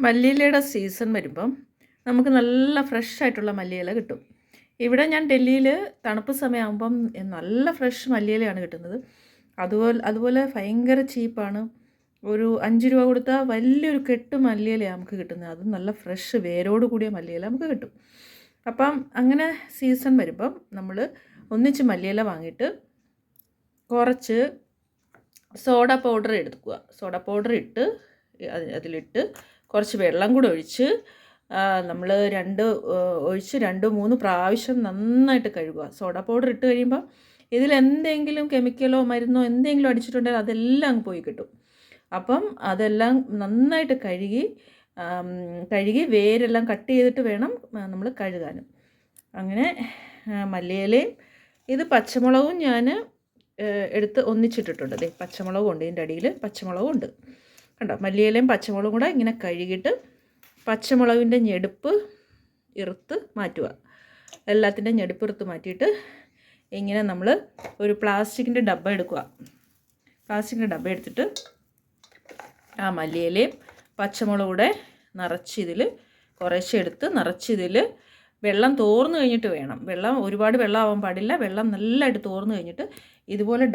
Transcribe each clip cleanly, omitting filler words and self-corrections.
മല്ലിയിലയുടെ season വരുമ്പം നമുക്ക് നല്ല ഫ്രഷ് ആയിട്ടുള്ള മല്ലിയില കിട്ടും. ഇവിടെ ഞാൻ ഡൽഹിയിൽ തണുപ്പ് സമയമാകുമ്പം നല്ല ഫ്രഷ് മല്ലിയിലയാണ് കിട്ടുന്നത്. അതുപോലെ ഭയങ്കര ചീപ്പാണ്. ഒരു 5 രൂപ കൊടുത്താൽ വലിയൊരു കെട്ട് മല്ലിയിലയാണ് നമുക്ക് കിട്ടുന്നത്. അതും നല്ല ഫ്രഷ് വേരോട് കൂടിയ മല്ലിയില നമുക്ക് കിട്ടും. അപ്പം അങ്ങനെ സീസൺ വരുമ്പം നമ്മൾ ഒന്നിച്ച് മല്ലിയില വാങ്ങിയിട്ട് കുറച്ച് സോഡ പൗഡർ എടുക്കുക. സോഡ പൗഡർ ഇട്ട് അതിലിട്ട് കുറച്ച് വെള്ളം കൂടെ ഒഴിച്ച് നമ്മൾ ഒഴിച്ച് 2-3 പ്രാവശ്യം നന്നായിട്ട് കഴുകുക. സോഡ പൗഡർ ഇട്ട് കഴിയുമ്പോൾ ഇതിലെന്തെങ്കിലും കെമിക്കലോ മരുന്നോ എന്തെങ്കിലും അടിച്ചിട്ടുണ്ടെങ്കിൽ അതെല്ലാം അങ്ങ് പോയി കിട്ടും. അപ്പം അതെല്ലാം നന്നായിട്ട് കഴുകി വേരെല്ലാം കട്ട് ചെയ്തിട്ട് വേണം നമ്മൾ കഴുകാനും. അങ്ങനെ മല്ലിയിലയും ഇത് പച്ചമുളകും ഞാൻ എടുത്ത് ഒന്നിച്ചിട്ടിട്ടുണ്ട്. അതെ, പച്ചമുളകും ഇതിൻ്റെ അടിയിൽ പച്ചമുളകും കണ്ടോ. മല്ലിയിലയും പച്ചമുളകും കൂടെ ഇങ്ങനെ കഴുകിയിട്ട് പച്ചമുളകിൻ്റെ ഞെടുപ്പ് ഇറുത്ത് മാറ്റുക. എല്ലാത്തിൻ്റെ ഞെടുപ്പ് ഇറുത്ത് മാറ്റിയിട്ട് ഇങ്ങനെ നമ്മൾ ഒരു പ്ലാസ്റ്റിക്കിൻ്റെ ഡബ്ബ എടുക്കുക. പ്ലാസ്റ്റിക്കിൻ്റെ ഡബ്ബ എടുത്തിട്ട് ആ മല്ലിയിലയും പച്ചമുളകും കൂടെ നിറച്ചിതിൽ കുറേശ്ശെ എടുത്ത് നിറച്ചിതിൽ വെള്ളം തോർന്നു കഴിഞ്ഞിട്ട് വേണം. ഒരുപാട് വെള്ളം ആവാൻ പാടില്ല. വെള്ളം നല്ലതായിട്ട് തോർന്നു കഴിഞ്ഞിട്ട് ഇതുപോലെ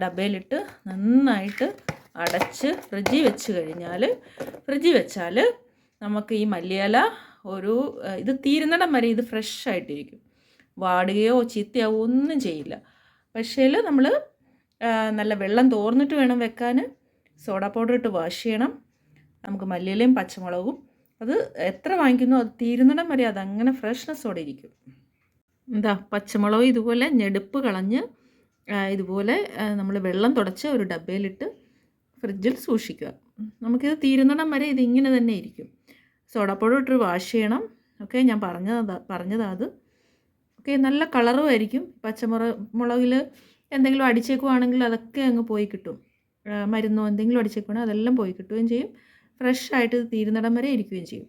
ഡബ്ബയിലിട്ട് നന്നായിട്ട് അടച്ച് ഫ്രിഡ്ജിൽ വെച്ചാൽ നമുക്ക് ഈ മല്ലിയില ഇത് തീരുന്നിടം വരെ ഇത് ഫ്രഷ് ആയിട്ടിരിക്കും. വാടുകയോ ചീത്തയാവോ ഒന്നും ചെയ്യില്ല. പക്ഷേ നമ്മൾ നല്ല വെള്ളം തോർന്നിട്ട് വേണം വെക്കാൻ. സോഡ പൗഡർ ഇട്ട് വാഷ് ചെയ്യണം. നമുക്ക് മല്ലിയിലയും പച്ചമുളകും അത് എത്ര വാങ്ങിക്കുന്നോ അത് തീരുന്നിടം വരെ അതങ്ങനെ ഫ്രഷ്നെസ്സോടെ ഇരിക്കും. പച്ചമുളക് ഇതുപോലെ ഞെടുപ്പ് കളഞ്ഞ് ഇതുപോലെ നമ്മൾ വെള്ളം തുടച്ച് ഒരു ഡബ്ബയിലിട്ട് ഫ്രിഡ്ജിൽ സൂക്ഷിക്കുക. നമുക്കിത് തീരുന്നിടം വരെ ഇതിങ്ങനെ തന്നെ ഇരിക്കും. സോഡ പൗഡർ ഇട്ട് വാഷ് ചെയ്യണം. ഓക്കെ, ഞാൻ പറഞ്ഞതാ അത്. ഓക്കെ, നല്ല കളറും ആയിരിക്കും. പച്ചമുളകിൽ എന്തെങ്കിലും അടിച്ചേക്കുവാണെങ്കിൽ അതൊക്കെ അങ്ങ് പോയി കിട്ടും. മരുന്നോ എന്തെങ്കിലും അടിച്ചേക്കുവാണെങ്കിൽ അതെല്ലാം പോയി കിട്ടുകയും ചെയ്യും. ഫ്രഷ് ആയിട്ട് ഇത് തീരുന്നിടം വരെ ഇരിക്കുകയും ചെയ്യും.